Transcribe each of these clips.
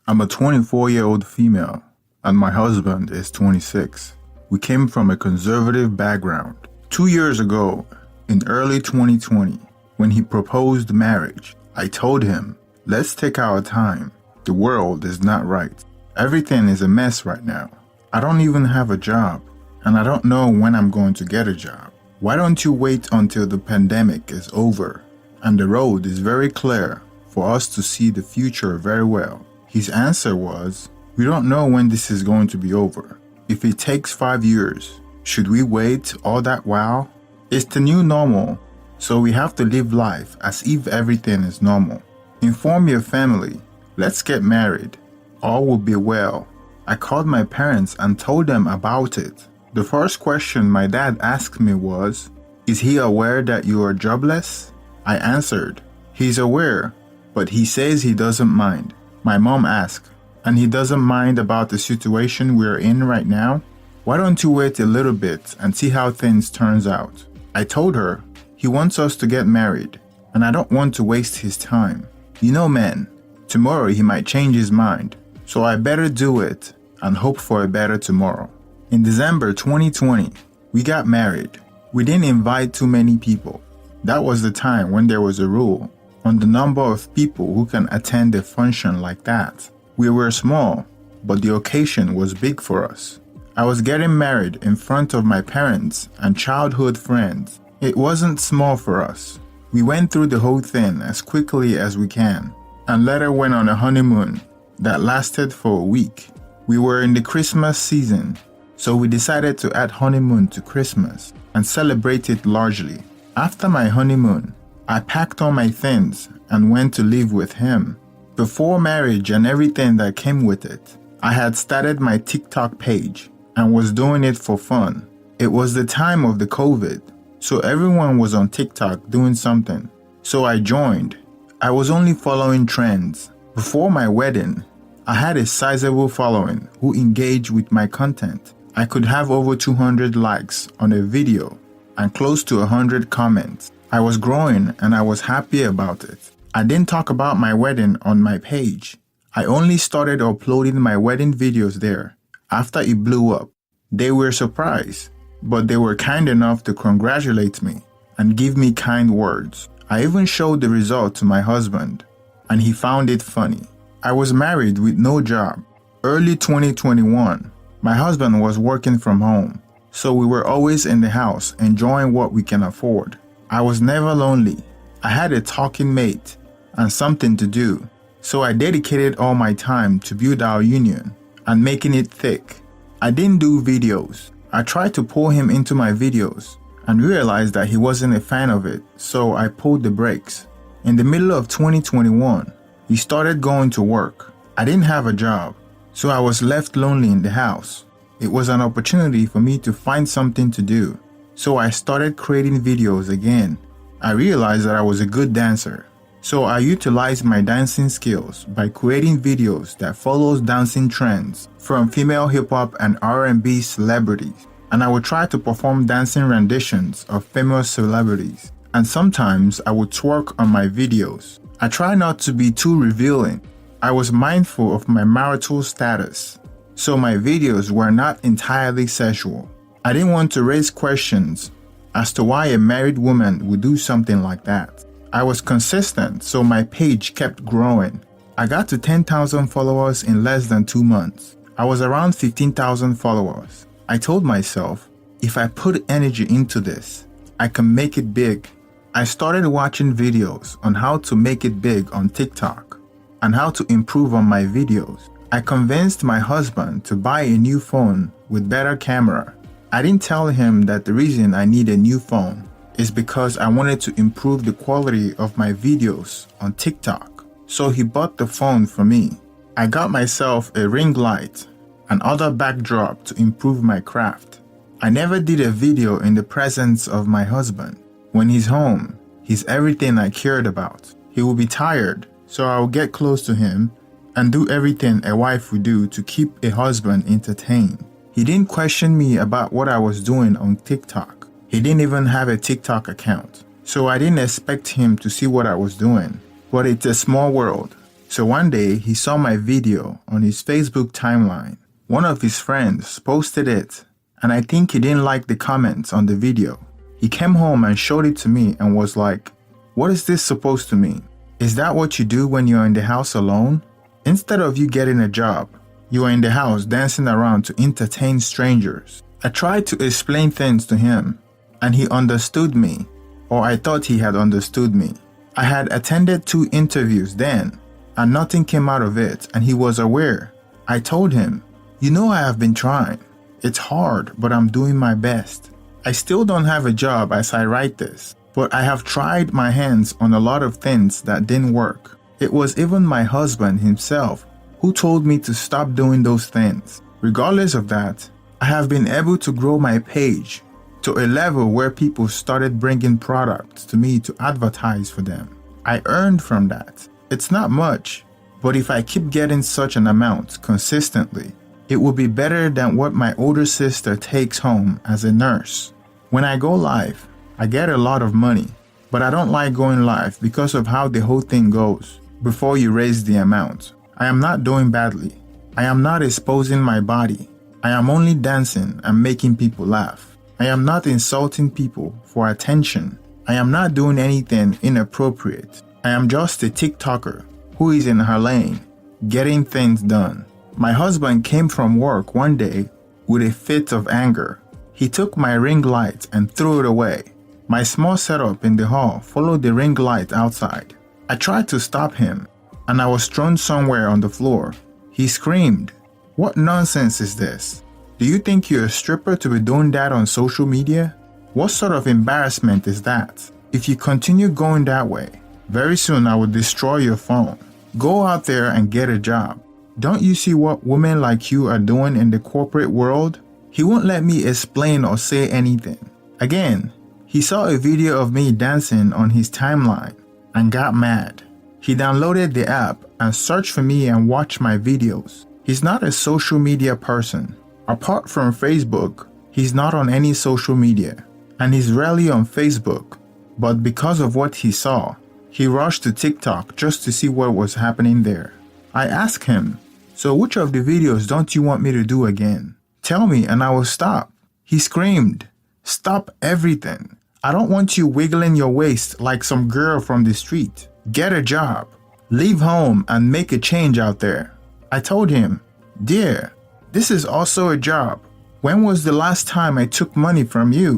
I'm a 24-year-old female, and my husband is 26. We came from a conservative background. 2 years ago, in early 2020, when he proposed marriage, I told him, let's take our time. The world is not right. Everything is a mess right now. I don't even have a job, and I don't know when I'm going to get a job. Why don't you wait until the pandemic is over and the road is very clear for us to see the future very well? His answer was, we don't know when this is going to be over. If it takes 5 years, should we wait all that while? It's the new normal, so we have to live life as if everything is normal. Inform your family. Let's get married. All will be well. I called my parents and told them about it. The first question my dad asked me was, is he aware that you are jobless? I answered, he's aware, but he says he doesn't mind. My mom asked, and he doesn't mind about the situation we're in right now? Why don't you wait a little bit and see how things turns out? I told her, he wants us to get married, and I don't want to waste his time. You know, man, tomorrow he might change his mind, so I better do it and hope for a better tomorrow. In December 2020, we got married. We didn't invite too many people. That was the time when there was a rule on the number of people who can attend a function like that. We were small, but the occasion was big for us. I was getting married in front of my parents and childhood friends. It wasn't small for us. We went through the whole thing as quickly as we can, and later went on a honeymoon that lasted for a week. We were in the Christmas season, so we decided to add honeymoon to Christmas and celebrate it largely. After my honeymoon, I packed all my things and went to live with him. Before marriage and everything that came with it, I had started my TikTok page and was doing it for fun. It was the time of the COVID, so everyone was on TikTok doing something. So I joined. I was only following trends. Before my wedding, I had a sizable following who engaged with my content. I could have over 200 likes on a video and close to 100 comments. I was growing and I was happy about it. I didn't talk about my wedding on my page. I only started uploading my wedding videos there after it blew up. They were surprised, but they were kind enough to congratulate me and give me kind words. I even showed the result to my husband, and he found it funny. I was married with no job. Early 2021, my husband was working from home, so we were always in the house enjoying what we can afford. I was never lonely. I had a talking mate and something to do, so I dedicated all my time to build our union and making it thick. I didn't do videos. I tried to pull him into my videos and realized that he wasn't a fan of it, so I pulled the brakes. In the middle of 2021, he started going to work. I didn't have a job, so I was left lonely in the house. It was an opportunity for me to find something to do, so I started creating videos again. I realized that I was a good dancer, so I utilized my dancing skills by creating videos that follows dancing trends from female hip-hop and R&B celebrities, and I would try to perform dancing renditions of famous celebrities, and sometimes I would twerk on my videos. I try not to be too revealing. I was mindful of my marital status, so my videos were not entirely sexual. I didn't want to raise questions as to why a married woman would do something like that. I was consistent, so my page kept growing. I got to 10,000 followers in less than 2 months. I was around 15,000 followers. I told myself, if I put energy into this, I can make it big. I started watching videos on how to make it big on TikTok and how to improve on my videos. I convinced my husband to buy a new phone with better camera. I didn't tell him that the reason I need a new phone is because I wanted to improve the quality of my videos on TikTok. So he bought the phone for me. I got myself a ring light and other backdrop to improve my craft. I never did a video in the presence of my husband. When he's home, he's everything I cared about. He will be tired, so I will get close to him and do everything a wife would do to keep a husband entertained. He didn't question me about what I was doing on TikTok. He didn't even have a TikTok account, so I didn't expect him to see what I was doing. But it's a small world, So one day he saw my video on his Facebook timeline. One of his friends posted it, and I think he didn't like the comments on the video. He came home and showed it to me and was like, "What is this supposed to mean? Is that what you do when you're in the house alone? Instead of you getting a job, you are in the house dancing around to entertain strangers." I tried to explain things to him, and he understood me, or I thought he had understood me. I had attended 2 interviews then, and nothing came out of it, and he was aware. I told him, "You know I have been trying. It's hard, but I'm doing my best. I still don't have a job as I write this, but I have tried my hands on a lot of things that didn't work." It was even my husband himself who told me to stop doing those things. Regardless of that, I have been able to grow my page to a level where people started bringing products to me to advertise for them. I earned from that. It's not much, but if I keep getting such an amount consistently, it will be better than what my older sister takes home as a nurse. When I go live, I get a lot of money, but I don't like going live because of how the whole thing goes before you raise the amount. I am not doing badly. I am not exposing my body. I am only dancing and making people laugh. I am not insulting people for attention. I am not doing anything inappropriate. I am just a TikToker who is in her lane, getting things done. My husband came from work one day with a fit of anger. He took my ring light and threw it away. My small setup in the hall followed the ring light outside. I tried to stop him, and I was thrown somewhere on the floor. He screamed, "What nonsense is this? Do you think you're a stripper to be doing that on social media? What sort of embarrassment is that? If you continue going that way, very soon I will destroy your phone. Go out there and get a job. Don't you see what women like you are doing in the corporate world?" He won't let me explain or say anything. Again, he saw a video of me dancing on his timeline and got mad. He downloaded the app and searched for me and watched my videos. He's not a social media person. Apart from Facebook, he's not on any social media, and he's rarely on Facebook. But because of what he saw, he rushed to TikTok just to see what was happening there. I asked him, "So which of the videos don't you want me to do again? Tell me and I will stop." He screamed, "Stop everything. I don't want you wiggling your waist like some girl from the street. Get a job. Leave home and make a change out there." I told him, "Dear, this is also a job. When was the last time I took money from you?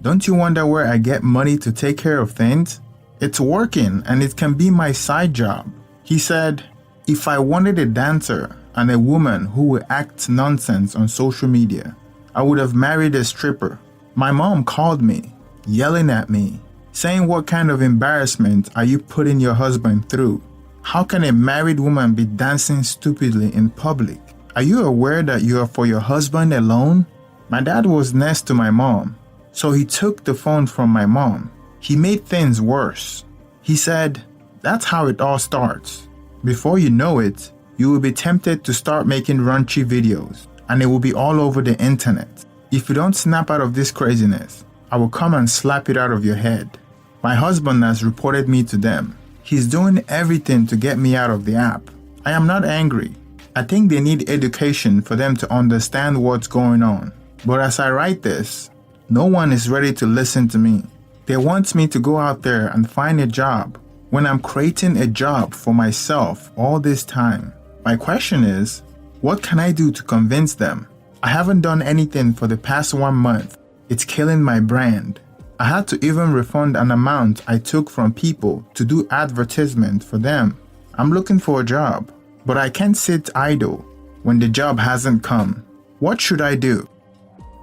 Don't you wonder where I get money to take care of things? It's working and it can be my side job." He said, "If I wanted a dancer and a woman who would act nonsense on social media, I would have married a stripper." My mom called me, yelling at me, saying, "What kind of embarrassment are you putting your husband through? How can a married woman be dancing stupidly in public? Are you aware that you are for your husband alone?" My dad was next to my mom, so he took the phone from my mom. He made things worse. He said, "That's how it all starts. Before you know it, you will be tempted to start making raunchy videos, and it will be all over the internet. If you don't snap out of this craziness, I will come and slap it out of your head." My husband has reported me to them. He's doing everything to get me out of the app. I am not angry. I think they need education for them to understand what's going on. But as I write this, no one is ready to listen to me. They want me to go out there and find a job when I'm creating a job for myself all this time. My question is, what can I do to convince them? I haven't done anything for the past 1 month. It's killing my brand. I had to even refund an amount I took from people to do advertisement for them. I'm looking for a job, but I can't sit idle when the job hasn't come. What should I do?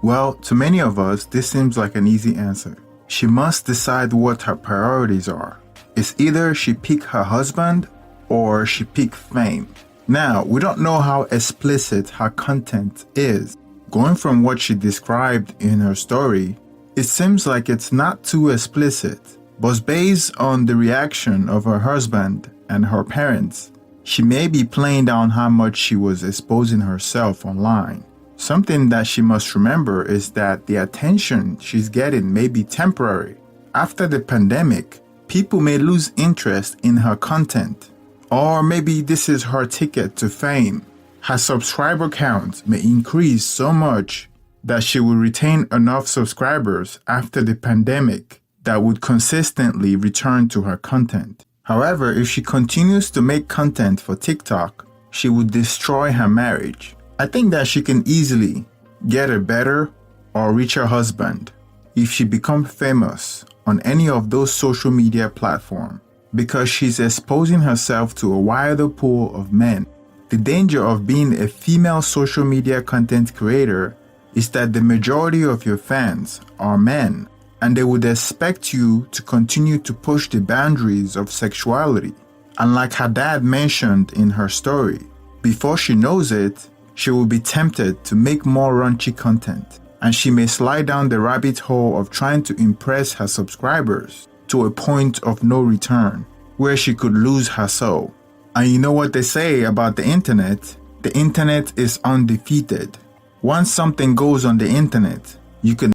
Well, to many of us, this seems like an easy answer. She must decide what her priorities are. It's either she pick her husband or she pick fame. Now, we don't know how explicit her content is. Going from what she described in her story, it seems like it's not too explicit, but based on the reaction of her husband and her parents, she may be playing down how much she was exposing herself online. Something that she must remember is that the attention she's getting may be temporary. After the pandemic, people may lose interest in her content, Or maybe this is her ticket to fame. Her subscriber count may increase so much that she will retain enough subscribers after the pandemic that would consistently return to her content. However, if she continues to make content for TikTok, she would destroy her marriage. I think that she can easily get a better or richer husband if she becomes famous on any of those social media platforms, because she's exposing herself to a wider pool of men. The danger of being a female social media content creator is that the majority of your fans are men, and they would expect you to continue to push the boundaries of sexuality. And like her dad mentioned in her story, before she knows it, she will be tempted to make more raunchy content, and she may slide down the rabbit hole of trying to impress her subscribers to a point of no return, where she could lose her soul. And you know what they say about the internet? The internet is undefeated. Once something goes on the internet, you can